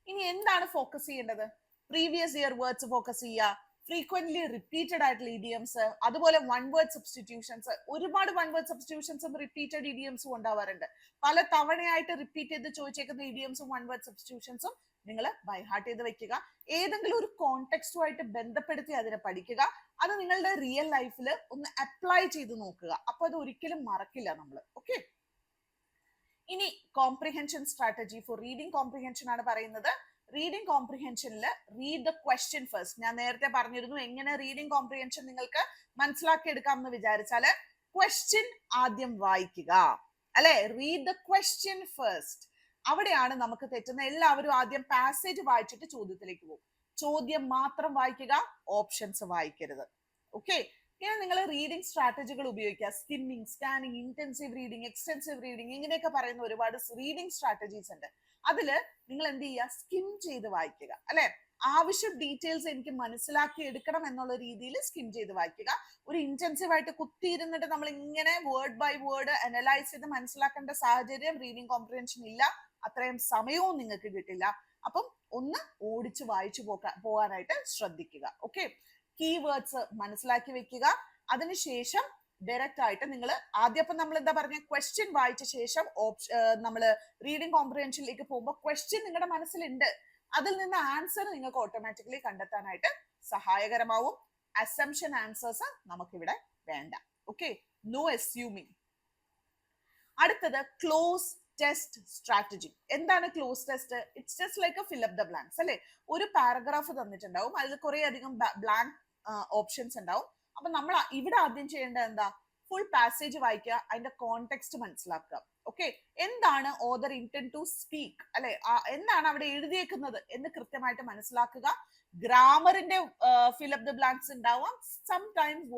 ഇനി എന്താണ് ഫോക്കസ് ചെയ്യേണ്ടത്? പ്രീവിയസ് ഇയർ വേർഡ്സ് ഫോക്കസ് ചെയ്യുക. ഫ്രീക്വന്റ്ലി റിപ്പീറ്റഡ് ആയിട്ടുള്ള ഇഡിയംസ്, അതുപോലെ വൺ വേർഡ് സബ്സ്റ്റിറ്റ്യൂഷൻസ്. ഒരുപാട് വൺ വേർഡ് സബ്സ്റ്റിറ്റ്യൂഷൻസും റിപ്പീറ്റഡ് ഇഡിയംസും ഉണ്ടാവാറുണ്ട്. പല തവണയായിട്ട് റിപ്പീറ്റ് ചെയ്ത് ചോദിച്ചേക്കുന്ന ഇഡിയംസും വൺ വേർഡ് സബ്സ്റ്റിറ്റ്യൂഷൻസും നിങ്ങൾ ബൈ ഹാർട്ട് ചെയ്ത് വെക്കുക. ഏതെങ്കിലും ഒരു കോണ്ടെക്സ്റ്റുമായിട്ട് ബന്ധപ്പെടുത്തി അതിനെ പഠിക്കുക. അത് നിങ്ങളുടെ റിയൽ ലൈഫിൽ ഒന്ന് അപ്ലൈ ചെയ്ത് നോക്കുക. അപ്പൊ അത് ഒരിക്കലും മറക്കില്ല നമ്മൾ. ഓക്കെ, ഇനി comprehension strategy for reading comprehension ആണ് പറയുന്നത്. റീഡിംഗ് കോംപ്രിഹെൻഷനിൽ റീഡ് ദ ക്വസ്റ്റ്യൻ ഫസ്റ്റ്. ഞാൻ നേരത്തെ പറഞ്ഞിരുന്നു എങ്ങനെ റീഡിംഗ് കോംപ്രിഹെൻഷൻ നിങ്ങൾക്ക് മനസ്സിലാക്കി എടുക്കാം എന്ന് വിചാരിച്ചാല് ക്വസ്റ്റ്യൻ ആദ്യം വായിക്കുക, അല്ലെ? Read the question first. അവിടെയാണ് നമുക്ക് തെറ്റുന്ന. എല്ലാവരും ആദ്യം പാസേജ് വായിച്ചിട്ട് ചോദ്യത്തിലേക്ക് പോകും. ചോദ്യം മാത്രം വായിക്കുക, ഓപ്ഷൻസ് വായിക്കരുത്. ഓക്കെ, ഇങ്ങനെ നിങ്ങൾ റീഡിംഗ് സ്ട്രാറ്റജികൾ ഉപയോഗിക്കുക. Skimming, scanning, intensive reading, extensive reading, ഇങ്ങനെയൊക്കെ പറയുന്ന ഒരുപാട് റീഡിംഗ് സ്ട്രാറ്റജീസ് ഉണ്ട്. അതില് നിങ്ങൾ എന്ത് ചെയ്യുക, സ്കിം ചെയ്ത് വായിക്കുക, അല്ലെ? ആവശ്യം ഡീറ്റെയിൽസ് എനിക്ക് മനസ്സിലാക്കി എടുക്കണം എന്നുള്ള രീതിയിൽ സ്കിം ചെയ്ത് വായിക്കുക. ഒരു ഇന്റൻസീവ് ആയിട്ട് കുത്തിയിരുന്നിട്ട് നമ്മൾ ഇങ്ങനെ വേർഡ് ബൈ വേർഡ് അനലൈസ് ചെയ്ത് മനസ്സിലാക്കേണ്ട സാഹചര്യം റീഡിംഗ് കോംപ്രിഹെൻഷൻ ഇല്ല. അത്രയും സമയവും നിങ്ങൾക്ക് കിട്ടില്ല. അപ്പം ഒന്ന് ഓടിച്ച് വായിച്ചു പോകാനായിട്ട് ശ്രദ്ധിക്കുക. ഓക്കെ, കീവേഡ്സ് മനസ്സിലാക്കി വെക്കുക. അതിനുശേഷം ഡയറക്റ്റ് ആയിട്ട് നിങ്ങൾ ആദ്യം നമ്മൾ എന്താ പറഞ്ഞ ക്വസ്റ്റ്യൻ വായിച്ച ശേഷം നമ്മൾ റീഡിംഗ് കോംപ്രിഹെൻഷനിലേക്ക് പോകുമ്പോൾ ക്വസ്റ്റ്യൻ നിങ്ങളുടെ മനസ്സിലുണ്ട്, അതിൽ നിന്ന് ആൻസർ നിങ്ങൾക്ക് ഓട്ടോമാറ്റിക്കലി കണ്ടെത്താനായിട്ട് സഹായകരമാവും. അസംഷൻ ആൻസേഴ്സ് നമുക്കിവിടെ വേണ്ട. Okay, no assuming. അടുത്തത് ക്ലോസ് ടെസ്റ്റ് സ്ട്രാറ്റജി. എന്താണ് cloze test? It's just like a fill up the blanks അല്ലെ. ഒരു പാരഗ്രാഫ് തന്നിട്ടുണ്ടാവും, അതിൽ കുറെ അധികം ബ്ലാങ്ക് ഓപ്ഷൻസ് ഉണ്ടാവും. അപ്പൊ നമ്മൾ ഇവിടെ ആദ്യം ചെയ്യേണ്ടത് എന്താ? ഫുൾ പാസേജ് വായിക്കുക, അതിന്റെ കോണ്ടെക്സ്റ്റ് മനസ്സിലാക്കുക. ഓക്കെ, എന്താണ് ഓദർ ഇന്റന്റ് ടു സ്പീക്ക് അല്ലെ, എന്താണ് അവിടെ എഴുതിയേക്കുന്നത് എന്ന് കൃത്യമായിട്ട് മനസ്സിലാക്കുക. ഗ്രാമറിന്റെ ഫിൽ അപ്പ് ദ ബ്ലാങ്ക്സ് ഉണ്ടാവാം, സംടൈംസ്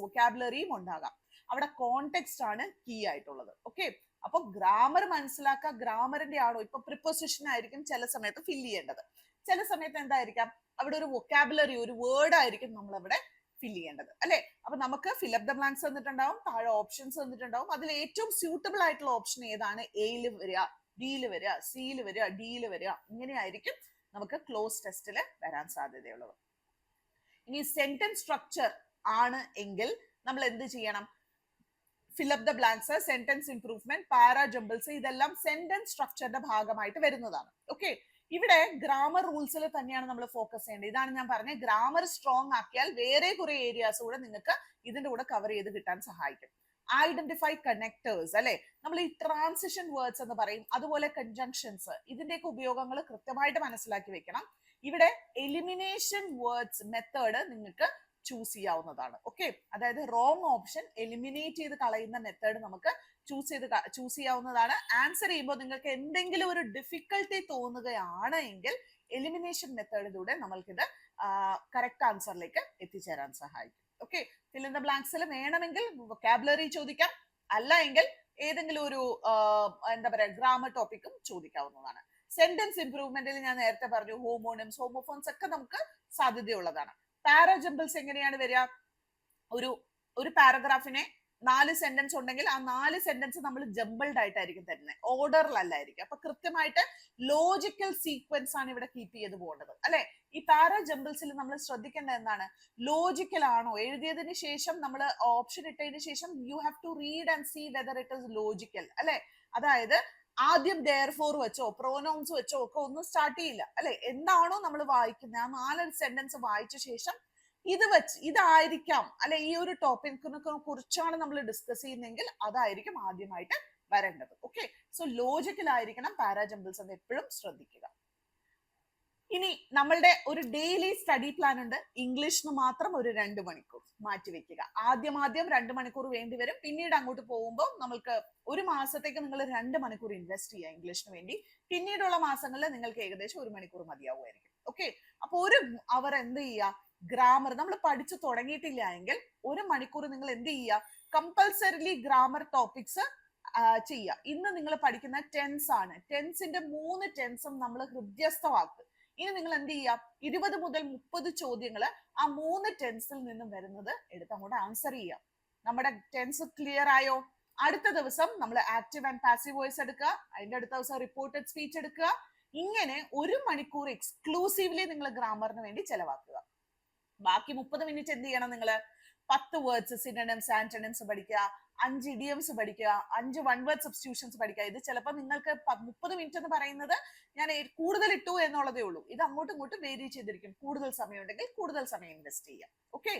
വൊക്കാബുലറിയും ഉണ്ടാകാം. അവിടെ കോണ്ടെക്സ്റ്റ് ആണ് കീ ആയിട്ടുള്ളത്. ഓക്കെ, അപ്പൊ ഗ്രാമർ മനസ്സിലാക്കുക. ഗ്രാമറിന്റെ ആണോ, ഇപ്പൊ പ്രിപ്പോസിഷൻ ആയിരിക്കും ചില സമയത്ത് ഫില്ല് ചെയ്യേണ്ടത്, ചില സമയത്ത് എന്തായിരിക്കാം അവിടെ ഒരു വൊക്കാബുലറി, ഒരു വേർഡ് ആയിരിക്കും നമ്മൾ അവിടെ ഫില്ല് ചെയ്യേണ്ടത് അല്ലെ. അപ്പൊ നമുക്ക് ഫിൽ അപ്പ് ദ ബ്ലാങ്ക്സ് തന്നിട്ടുണ്ടാവും, താഴെ ഓപ്ഷൻസ് തന്നിട്ടുണ്ടാവും. അതിൽ ഏറ്റവും സ്യൂട്ടബിൾ ആയിട്ടുള്ള ഓപ്ഷൻ ഏതാണ്? എയിൽ വരിക, ബിയിൽ വരിക, സിയിൽ വരിക, ഡിയിൽ വരിക, ഇങ്ങനെയായിരിക്കും നമുക്ക് ക്ലോസ് ടെസ്റ്റിൽ വരാൻ സാധ്യതയുള്ളത്. ഇനി സെന്റൻസ് സ്ട്രക്ചർ ആണ് എങ്കിൽ നമ്മൾ എന്ത് ചെയ്യണം? Fill up the blanks, sentence improvement, para jumbles, ഇതെല്ലാം സെന്റൻസ് സ്ട്രക്ചറിന്റെ ഭാഗമായിട്ട് വരുന്നതാണ്. ഓക്കെ, ഇവിടെ ഗ്രാമർ റൂൾസിൽ തന്നെയാണ് നമ്മൾ ഫോക്കസ് ചെയ്യേണ്ടത്. ഇതാണ് ഞാൻ പറഞ്ഞത്, ഗ്രാമർ സ്ട്രോങ് ആക്കിയാൽ വേറെ കുറെ ഏരിയാസ് കൂടെ നിങ്ങൾക്ക് ഇതിന്റെ കൂടെ കവർ ചെയ്ത് കിട്ടാൻ സഹായിക്കും. ഐഡന്റിഫൈ കണക്ടേഴ്സ് അല്ലെ, നമ്മൾ ഈ ട്രാൻസിഷൻ വേർഡ്സ് എന്ന് പറയും, അതുപോലെ കൺജങ്ഷൻസ്, ഇതിന്റെയൊക്കെ ഉപയോഗങ്ങൾ കൃത്യമായിട്ട് മനസ്സിലാക്കി വെക്കണം. ഇവിടെ എലിമിനേഷൻ വേർഡ്സ് മെത്തേഡ് നിങ്ങൾക്ക് ചൂസ് ചെയ്യാവുന്നതാണ്. ഓക്കെ, അതായത് റോങ് ഓപ്ഷൻ എലിമിനേറ്റ് ചെയ്ത് കളയുന്ന മെത്തേഡ് നമുക്ക് ചൂസ് ചെയ്യാവുന്നതാണ്. ആൻസർ ചെയ്യുമ്പോൾ നിങ്ങൾക്ക് എന്തെങ്കിലും ഒരു ഡിഫിക്കൽട്ടി തോന്നുകയാണ് എങ്കിൽ എലിമിനേഷൻ മെത്തേഡിലൂടെ നമ്മൾക്കിത് കറക്റ്റ് ആൻസറിലേക്ക് എത്തിച്ചേരാൻ സഹായിക്കും. ഓക്കെ, ഫിൽ ഇൻ ദ ബ്ലാങ്ക്സിൽ വേണമെങ്കിൽ വൊക്കാബുലറി ചോദിക്കാം, അല്ല എങ്കിൽ ഏതെങ്കിലും ഒരു എന്താ പറയാ ഗ്രാമർ ടോപ്പിക്കും ചോദിക്കാവുന്നതാണ്. സെന്റൻസ് ഇംപ്രൂവ്മെന്റിൽ ഞാൻ നേരത്തെ പറഞ്ഞു, ഹോമോണിംസ്, ഹോമോഫോൺസ് ഒക്കെ നമുക്ക് സാധ്യതയുള്ളതാണ്. പാരാജംബിൾസ് എങ്ങനെയാണ് വരിക? ഒരു പാരഗ്രാഫിനെ 4 സെന്റൻസ് ഉണ്ടെങ്കിൽ ആ 4 സെന്റൻസ് നമ്മൾ ജംബിൾഡ് ആയിട്ടായിരിക്കും തരുന്നത്, ഓർഡറിലല്ലായിരിക്കും. അപ്പൊ കൃത്യമായിട്ട് ലോജിക്കൽ സീക്വൻസ് ആണ് ഇവിടെ കീപ്പ് ചെയ്ത് പോകേണ്ടത് അല്ലെ. ഈ പാരാജംബിൾസിൽ നമ്മൾ ശ്രദ്ധിക്കേണ്ടത് എന്താണ്? ലോജിക്കൽ ആണോ? എഴുതിയതിന് ശേഷം നമ്മൾ ഓപ്ഷൻ ഇട്ടതിന് ശേഷം you have to read and see whether it is logical അല്ലെ. അതായത് ആദ്യം therefore വെച്ചോ പ്രോനൗൺസ് വെച്ചോ ഒക്കെ ഒന്നും സ്റ്റാർട്ട് ചെയ്യില്ല അല്ലെ. എന്താണോ നമ്മൾ വായിക്കുന്നത് ആ 4 സെന്റൻസ് വായിച്ച ശേഷം ഇതായിരിക്കാം അല്ലെ, ഈ ഒരു ടോപ്പിക്കിനെ കുറിച്ചാണ് നമ്മൾ ഡിസ്കസ് ചെയ്യുന്നതെങ്കിൽ അതായിരിക്കും ആദ്യമായിട്ട് വരേണ്ടത്. ഓക്കെ, സോ ലോജിക്കൽ ആയിരിക്കണം പാരാജംബിൾസ് എന്ന് എപ്പോഴും ശ്രദ്ധിക്കുക. ഇനി നമ്മളുടെ ഒരു ഡെയിലി സ്റ്റഡി പ്ലാൻ ഉണ്ട്. ഇംഗ്ലീഷിന് മാത്രം ഒരു 2 മണിക്കൂർ മാറ്റിവെക്കുക. ആദ്യം 2 മണിക്കൂർ വേണ്ടി വരും. പിന്നീട് അങ്ങോട്ട് പോകുമ്പോൾ നമ്മൾക്ക് ഒരു മാസത്തേക്ക് നിങ്ങൾ 2 മണിക്കൂർ ഇൻവെസ്റ്റ് ചെയ്യുക ഇംഗ്ലീഷിന് വേണ്ടി. പിന്നീടുള്ള മാസങ്ങളിൽ നിങ്ങൾക്ക് ഏകദേശം 1 മണിക്കൂർ മതിയാവുമായിരിക്കും. ഓക്കെ, അപ്പൊ 1 അവർ എന്ത് ചെയ്യുക? ഗ്രാമർ നമ്മൾ പഠിച്ചു തുടങ്ങിയിട്ടില്ല എങ്കിൽ 1 മണിക്കൂർ നിങ്ങൾ എന്ത് ചെയ്യുക? കമ്പൽസറിലി ഗ്രാമർ ടോപ്പിക്സ് ചെയ്യുക. ഇന്ന് നിങ്ങൾ പഠിക്കുന്ന ടെൻസ് ആണ്. ടെൻസിന്റെ 3 ടെൻസും നമ്മൾ ഹൃദ്യസ്ഥമാക്കുക. ഇനി നിങ്ങൾ എന്ത് ചെയ്യാം? 20 മുതൽ 30 ചോദ്യങ്ങൾ ആ 3 ടെൻസിൽ നിന്നും വരുന്നത് എടുത്ത് അങ്ങോട്ട് ആൻസർ ചെയ്യാം. നമ്മുടെ ടെൻസ് ക്ലിയർ ആയോ? അടുത്ത ദിവസം നമ്മൾ ആക്റ്റീവ് ആൻഡ് പാസീവ് വോയിസ് എടുക്കുക, അതിന്റെ അടുത്ത ദിവസം റിപ്പോർട്ടഡ് സ്പീച്ച് എടുക്കുക. ഇങ്ങനെ 1 മണിക്കൂർ എക്സ്ക്ലൂസീവ്ലി നിങ്ങൾ ഗ്രാമറിന് വേണ്ടി ചെലവാക്കുക. ബാക്കി 30 മിനിറ്റ് എന്ത് ചെയ്യണം? നിങ്ങൾ 10 വേർഡ്സ്, സിനോണിംസ്, ആന്റണിംസ് പഠിക്കുക, 5 ഇഡിയംസ് പഠിക്കുക, 5 വൺ വേർഡ് സബ്സ്റ്റിറ്റ്യൂഷൻസ് പഠിക്കുക. ഇത് ചിലപ്പോൾ നിങ്ങൾക്ക് 30 മിനിറ്റ് എന്ന് പറയുന്നത് ഞാൻ കൂടുതൽ ഇട്ടു എന്നുള്ളതേ ഉള്ളൂ. ഇത് അങ്ങോട്ടും ഇങ്ങോട്ടും വേരി ചെയ്തിരിക്കും. കൂടുതൽ സമയം ഉണ്ടെങ്കിൽ കൂടുതൽ സമയം ഇൻവെസ്റ്റ് ചെയ്യാം. ഓക്കെ,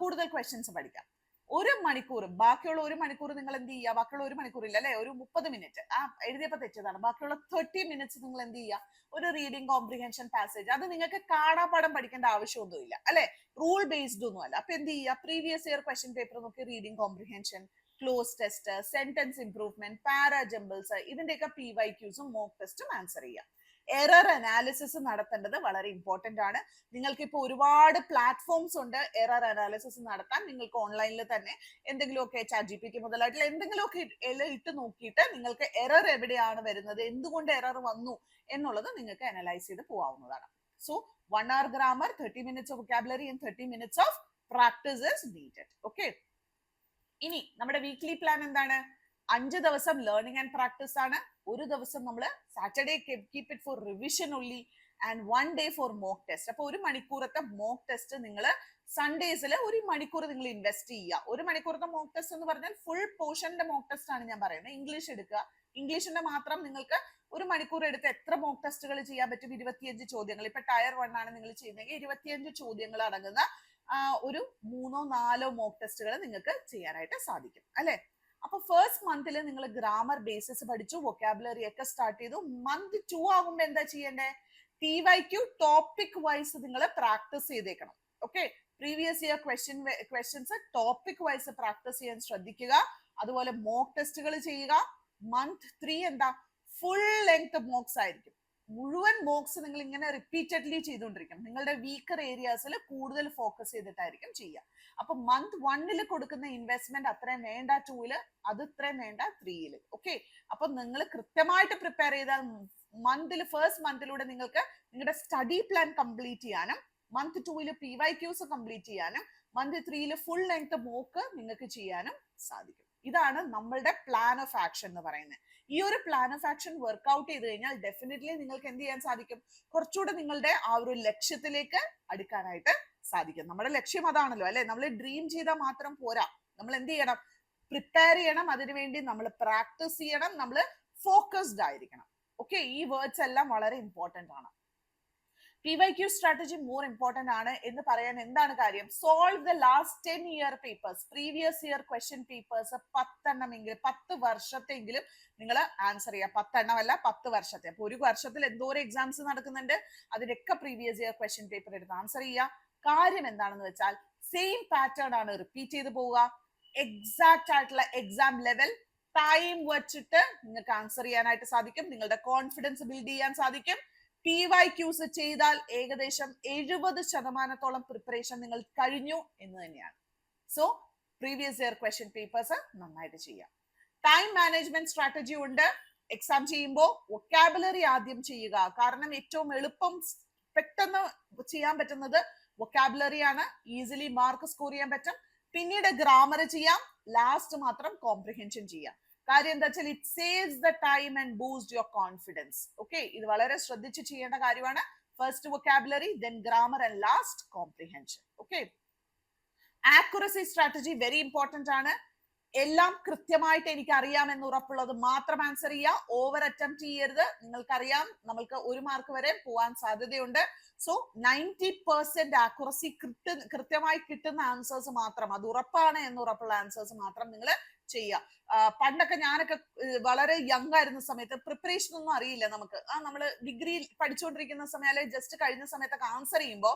കൂടുതൽ ക്വസ്റ്റ്യൻസ് പഠിക്കാം. 1 മണിക്കൂർ, ബാക്കിയുള്ള 1 മണിക്കൂർ നിങ്ങൾ എന്ത് ചെയ്യുക? ബാക്കിയുള്ള 1 മണിക്കൂർ ഇല്ല അല്ലെ, ഒരു 30 മിനിറ്റ് എഴുതിയപ്പോൾ തെറ്റതാണ്. ബാക്കിയുള്ള 30 മിനിറ്റ്സ് നിങ്ങൾ എന്ത് ചെയ്യുക? ഒരു റീഡിംഗ് കോംപ്രിഹെൻഷൻ പാസേജ്. അത് നിങ്ങൾക്ക് കാണാപ്പാഠം പഠിക്കേണ്ട ആവശ്യമൊന്നുമില്ല അല്ലെ, റൂൾ ബേസ്ഡ് ഒന്നും അല്ല. അപ്പൊ എന്ത് ചെയ്യുക? പ്രീവിയസ് ഇയർ ക്വസ്റ്റ്യൻ പേപ്പർ നോക്കി reading comprehension, cloze test, sentence improvement, para jumbles, ഇതിന്റെയൊക്കെ PYQസും മോക്ക് ടെസ്റ്റും ആൻസർ ചെയ്യുക. എറർ അനാലിസിസ് നടത്തേണ്ടത് വളരെ ഇമ്പോർട്ടന്റ് ആണ്. നിങ്ങൾക്ക് ഇപ്പോൾ ഒരുപാട് പ്ലാറ്റ്ഫോംസ് ഉണ്ട് എറർ അനാലിസിസ് നടത്താൻ. നിങ്ങൾക്ക് ഓൺലൈനിൽ തന്നെ എന്തെങ്കിലുമൊക്കെ ChatGPT മുതലായിട്ടുള്ള എന്തെങ്കിലുമൊക്കെ ഇട്ട് നോക്കിയിട്ട് നിങ്ങൾക്ക് എറർ എവിടെയാണ് വരുന്നത്, എന്തുകൊണ്ട് എറർ വന്നു എന്നുള്ളത് നിങ്ങൾക്ക് അനലൈസ് ചെയ്ത് പോകാവുന്നതാണ്. So 1 hour grammar, 30 minutes of vocabulary and 30 minutes of practice is needed. Okay. ഇനി നമ്മുടെ വീക്ക്ലി പ്ലാൻ എന്താണ്? 5 ദിവസം ലേണിംഗ് ആൻഡ് പ്രാക്ടീസ് ആണ്. ഒരു ദിവസം നമ്മൾ Saturday keep it for revision only and 1 day for mock test. അപ്പൊ 1 മണിക്കൂറത്തെ മോക്ക് ടെസ്റ്റ് നിങ്ങൾ സൺഡേസിൽ 1 മണിക്കൂർ നിങ്ങൾ ഇൻവെസ്റ്റ് ചെയ്യുക. 1 മണിക്കൂറത്തെ മോക്ക് ടെസ്റ്റ് എന്ന് പറഞ്ഞാൽ ഫുൾ പോർഷന്റെ മോക്ക് ടെസ്റ്റ് ആണ് ഞാൻ പറയുന്നത്. ഇംഗ്ലീഷ് എടുക്കുക. ഇംഗ്ലീഷിന്റെ മാത്രം നിങ്ങൾക്ക് 1 മണിക്കൂർ എടുത്ത് എത്ര മോക്ക് ടെസ്റ്റുകൾ ചെയ്യാൻ പറ്റും? 25 ചോദ്യങ്ങൾ. ഇപ്പൊ ടയർ 1 ആണ് നിങ്ങൾ ചെയ്യുന്നതെങ്കിൽ 25 ചോദ്യങ്ങൾ അടങ്ങുന്ന ഒരു 3-4 മോക്ക് ടെസ്റ്റുകൾ നിങ്ങൾക്ക് ചെയ്യാനായിട്ട് സാധിക്കും അല്ലെ. അപ്പൊ ഫസ്റ്റ് മന്തിൽ നിങ്ങൾ ഗ്രാമർ ബേസിസ് പഠിച്ചു, വൊക്കാബുലറി ഒക്കെ സ്റ്റാർട്ട് ചെയ്തു. മന്ത് 2 ആകുമ്പോ എന്താ ചെയ്യണ്ടേ? TYQ ടോപ്പിക് വൈസ് നിങ്ങൾ പ്രാക്ടീസ് ചെയ്തേക്കണം. Okay, previous year questions topic wise practice ചെയ്യാൻ ശ്രദ്ധിക്കുക. അതുപോലെ മോക്ക് ടെസ്റ്റുകൾ ചെയ്യുക. മന്ത് 3 എന്താ? ഫുൾ ലെങ്ത് മോക്സ് ആയിരിക്കും. മുഴുവൻ മോക്സ് നിങ്ങൾ ഇങ്ങനെ റിപ്പീറ്റഡ്ലി ചെയ്തുകൊണ്ടിരിക്കണം. നിങ്ങളുടെ വീക്കർ ഏരിയാസിൽ കൂടുതൽ ഫോക്കസ് ചെയ്തിട്ടായിരിക്കും ചെയ്യുക. അപ്പൊ മന്ത് 1 കൊടുക്കുന്ന ഇൻവെസ്റ്റ്മെന്റ് അത്രയും വേണ്ട 2 അത് ഇത്രയും വേണ്ട 3. ഓക്കെ, അപ്പൊ നിങ്ങൾ കൃത്യമായിട്ട് പ്രിപ്പയർ ചെയ്താൽ ഫസ്റ്റ് മന്തിലൂടെ നിങ്ങൾക്ക് നിങ്ങളുടെ സ്റ്റഡി പ്ലാൻ കംപ്ലീറ്റ് ചെയ്യാനും മന്ത് 2 PYQs കംപ്ലീറ്റ് ചെയ്യാനും മന്ത് 3 ഫുൾ ലെങ്ത് മോക്ക് നിങ്ങൾക്ക് ചെയ്യാനും സാധിക്കും. ഇതാണ് നമ്മളുടെ പ്ലാൻ ഓഫ് ആക്ഷൻ എന്ന് പറയുന്നത്. ഈ ഒരു പ്ലാൻ ഓഫ് ആക്ഷൻ വർക്ക്ഔട്ട് ചെയ്ത് കഴിഞ്ഞാൽ ഡെഫിനറ്റ്ലി നിങ്ങൾക്ക് എന്ത് ചെയ്യാൻ സാധിക്കും? കുറച്ചുകൂടെ നിങ്ങളുടെ ആ ഒരു ലക്ഷ്യത്തിലേക്ക് അടുക്കാനായിട്ട് സാധിക്കും. നമ്മുടെ ലക്ഷ്യം അതാണല്ലോ അല്ലെ. നമ്മൾ ഡ്രീം ചെയ്താൽ മാത്രം പോരാ, നമ്മൾ എന്ത് ചെയ്യണം? പ്രിപ്പയർ ചെയ്യണം. അതിനുവേണ്ടി നമ്മൾ പ്രാക്ടീസ് ചെയ്യണം. നമ്മൾ ഫോക്കസ്ഡ് ആയിരിക്കണം. ഓക്കെ, ഈ വേർഡ്സ് എല്ലാം വളരെ ഇമ്പോർട്ടന്റ് ആണ്. PYQ സ്ട്രാറ്റജി മോർ ഇമ്പോർട്ടന്റ് ആണ് എന്ന് പറയാൻ എന്താണ് കാര്യം? Solve the last 10 year papers, previous year question papers 10 എണ്ണമെങ്കിലും 10 വർഷത്തെങ്കിലും നിങ്ങൾ ആൻസർ ചെയ്യുക. 10 എണ്ണമല്ല, 10 വർഷത്തെ. അപ്പൊ ഒരു വർഷത്തിൽ എന്തോരം എക്സാംസ് നടക്കുന്നുണ്ട്, അതിനൊക്കെ പ്രീവിയസ് ഇയർ ക്വസ്റ്റ്യൻ പേപ്പർ എടുത്ത് ആൻസർ ചെയ്യുക. കാര്യം എന്താണെന്ന് വെച്ചാൽ സെയിം പാറ്റേൺ ആണ് റിപ്പീറ്റ് ചെയ്ത് പോവുക. എക്സാക്ട് ആയിട്ടുള്ള എക്സാം ലെവൽ ടൈം വെച്ചിട്ട് നിങ്ങൾക്ക് ആൻസർ ചെയ്യാനായിട്ട് സാധിക്കും. നിങ്ങളുടെ കോൺഫിഡൻസ് ബിൽഡ് ചെയ്യാൻ സാധിക്കും. PYQs ചെയ്താൽ ഏകദേശം 70% പ്രിപ്പറേഷൻ നിങ്ങൾ കഴിഞ്ഞു എന്ന് തന്നെയാണ്. So previous year question papers നന്നായിട്ട് ചെയ്യാം. ടൈം മാനേജ്മെന്റ് സ്ട്രാറ്റജി ഉണ്ട്. എക്സാം ചെയ്യുമ്പോൾ വൊക്കാബുലറി ആദ്യം ചെയ്യുക. കാരണം ഏറ്റവും എളുപ്പം പെട്ടെന്ന് ചെയ്യാൻ പറ്റുന്നത് വൊക്കാബുലറി ആണ്. ഈസിലി മാർക്ക് സ്കോർ ചെയ്യാൻ പറ്റും. പിന്നീട് ഗ്രാമർ ചെയ്യാം. ലാസ്റ്റ് മാത്രം കോംപ്രിഹെൻഷൻ ചെയ്യാം. കാര്യം എന്താ വെച്ചാൽ it saves the time and boost your confidence. Okay, ഇത് വളരെ ശ്രദ്ധിച്ച് ചെയ്യേണ്ട കാര്യമാണ്. First vocabulary, then grammar and last comprehension. Okay, accuracy strategy very important ആണ്. എല്ലാം കൃത്യമായിട്ട് എനിക്ക് അറിയാമെന്ന് ഉറപ്പുള്ളത് മാത്രം ആൻസർ ചെയ്യുക. ഓവർ അറ്റംപ്റ്റ് ചെയ്യരുത്. നിങ്ങൾക്കറിയാം നമ്മൾക്ക് 1 മാർക്ക് വരെ പോവാൻ സാധ്യതയുണ്ട്. സോ 90% ആക്യുറസി കൃത്യമായി കിട്ടുന്ന ആൻസേഴ്സ് മാത്രം, അത് ഉറപ്പാണ് എന്ന് ഉറപ്പുള്ള ആൻസേഴ്സ് മാത്രം നിങ്ങൾ ചെയ്യുക. പണ്ടൊക്കെ ഞാനൊക്കെ വളരെ യങ് ആയിരുന്ന സമയത്ത് പ്രിപ്പറേഷൻ ഒന്നും അറിയില്ല നമുക്ക്. നമ്മള് ഡിഗ്രി പഠിച്ചുകൊണ്ടിരിക്കുന്ന സമയം അല്ലെ ജസ്റ്റ് കഴിഞ്ഞ സമയത്തൊക്കെ ആൻസർ ചെയ്യുമ്പോൾ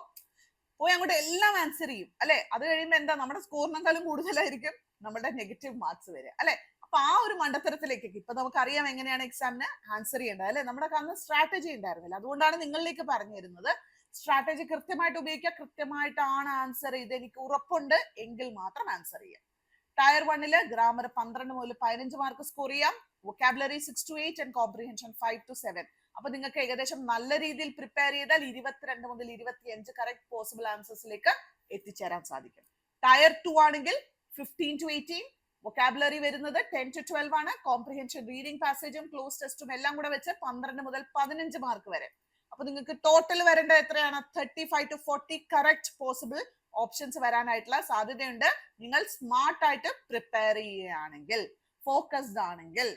പോയി അങ്ങോട്ട് എല്ലാം ആൻസർ ചെയ്യും അല്ലെ. അത് കഴിയുമ്പോൾ എന്താ, നമ്മുടെ സ്കോറിനെക്കാളും കൂടുതലായിരിക്കും നമ്മുടെ നെഗറ്റീവ് മാർക്സ് വരിക അല്ലെ. അപ്പൊ ആ ഒരു മണ്ടത്തരത്തിലേക്കൊക്കെ ഇപ്പൊ നമുക്കറിയാം എങ്ങനെയാണ് എക്സാമിന് ആൻസർ ചെയ്യേണ്ടത് അല്ലെ. നമ്മുടെ അന്ന് സ്ട്രാറ്റജി ഉണ്ടായിരുന്നില്ല. അതുകൊണ്ടാണ് നിങ്ങളിലേക്ക് പറഞ്ഞു തരുന്നത്. സ്ട്രാറ്റജി കൃത്യമായിട്ട് ഉപയോഗിക്കുക. കൃത്യമായിട്ടാണ് ആൻസർ ചെയ്ത് എനിക്ക് ഉറപ്പുണ്ട് എങ്കിൽ മാത്രം ആൻസർ ചെയ്യാം. ടയർ 1 ഗ്രാമർ 12 മുതൽ 15 മാർക്ക് സ്കോർ ചെയ്യാം. Vocabulary 6 to 8 and comprehension 5 to 7. അപ്പൊ നിങ്ങൾക്ക് ഏകദേശം നല്ല രീതിയിൽ പ്രിപ്പയർ ചെയ്താൽ 22 മുതൽ 25 കറക്റ്റ് പോസിബിൾ ആൻസേഴ്സിലേക്ക് എത്തിച്ചേരാൻ സാധിക്കും. ടയർ 2 ആണെങ്കിൽ 15 to 18, വൊക്കാബുലറി വരുന്നത് 10 to 12 ആണ്. കോംപ്രിഹെൻഷൻ റീഡിംഗ് പാസേജും ക്ലോസ് ടെസ്റ്റും എല്ലാം കൂടെ വെച്ച് 12 മുതൽ 15 മാർക്ക് വരെ. അപ്പൊ നിങ്ങൾക്ക് ടോട്ടൽ വരേണ്ടത് എത്രയാണ്? 35 to 40 കറക്റ്റ് പോസിബിൾ ഓപ്ഷൻസ് വരാനായിട്ടുള്ള സാധ്യതയുണ്ട്. നിങ്ങൾ സ്മാർട്ട് ആയിട്ട് പ്രിപ്പയർ ചെയ്യുകയാണെങ്കിൽ, ഫോക്കസ്ഡ് ആണെങ്കിൽ.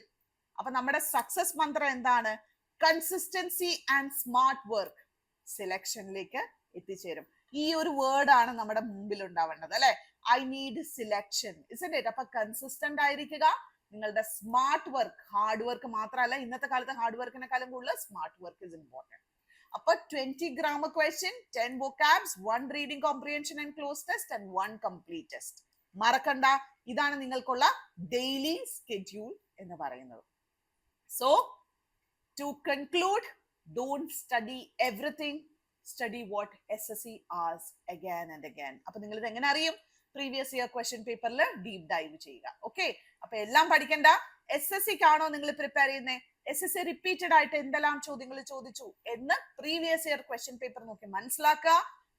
അപ്പൊ നമ്മുടെ സക്സസ് മന്ത്രം എന്താണ്? കൺസിസ്റ്റൻസി ആൻഡ് സ്മാർട്ട് വർക്ക് സെലക്ഷനിലേക്ക് എത്തിച്ചേരും. ഈ ഒരു വേർഡ് ആണ് നമ്മുടെ മുമ്പിൽ ഉണ്ടാവേണ്ടത് അല്ലെ. I need selection, isn't it? അപ്പൊ കൺസിസ്റ്റന്റ് ആയിരിക്കുക. നിങ്ങളുടെ സ്മാർട്ട് വർക്ക്, ഹാർഡ് വർക്ക് മാത്രമല്ല, ഇന്നത്തെ കാലത്ത് ഹാർഡ് വർക്കിനെക്കാളും കൂടുതൽ സ്മാർട്ട് വർക്ക് ഇസ് ഇമ്പോർട്ടന്റ്. അപ്പൊ 20 grammar question, 10 vocabs, 1 reading comprehension and close test and 1 complete test. മറക്കണ്ട, ഇതാണ് നിങ്ങൾക്കുള്ള ഡെയിലി സ്കെഡ്യൂൾ എന്ന് പറയുന്നത്. So to conclude, don't study everything, study what SSC asks again and again. അപ്പൊ നിങ്ങൾ ഇത് എങ്ങനെ അറിയും? പ്രീവിയസ് ഇയർ ക്വസ്റ്റ്യൻ പേപ്പറിൽ ഡീപ് ഡൈവ് ചെയ്യുക. ഓക്കെ, അപ്പൊ എല്ലാം പഠിക്കണ്ട. SSCക്കാണോ നിങ്ങൾ പ്രിപ്പയർ ചെയ്യുന്നത്? SSA റിപ്പീറ്റഡ് ആയിട്ട് എന്തെല്ലാം ചോദ്യങ്ങൾ ചോദിച്ചു എന്ന് പ്രീവിയസ് ഇയർ ക്വസ്റ്റ്യൻ പേപ്പർ നോക്കി മനസ്സിലാക്കുക.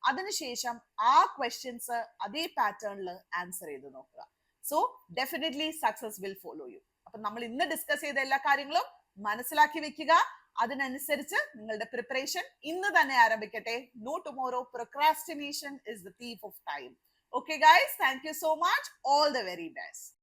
അതിനുശേഷം ആ ക്വസ്റ്റ്യൻസ് അതേ പാറ്റേണിൽ ആൻസർ ചെയ്ത് നോക്കുക. So definitely success will follow you. അപ്പൊ നമ്മൾ ഇന്ന് ഡിസ്കസ് ചെയ്ത എല്ലാ കാര്യങ്ങളും മനസ്സിലാക്കി വെക്കുക. അതിനനുസരിച്ച് നിങ്ങളുടെ പ്രിപ്പറേഷൻ ഇന്ന് തന്നെ ആരംഭിക്കട്ടെ. No tomorrow. Procrastination is the thief of time. Okay guys, thank you so much. All the very best.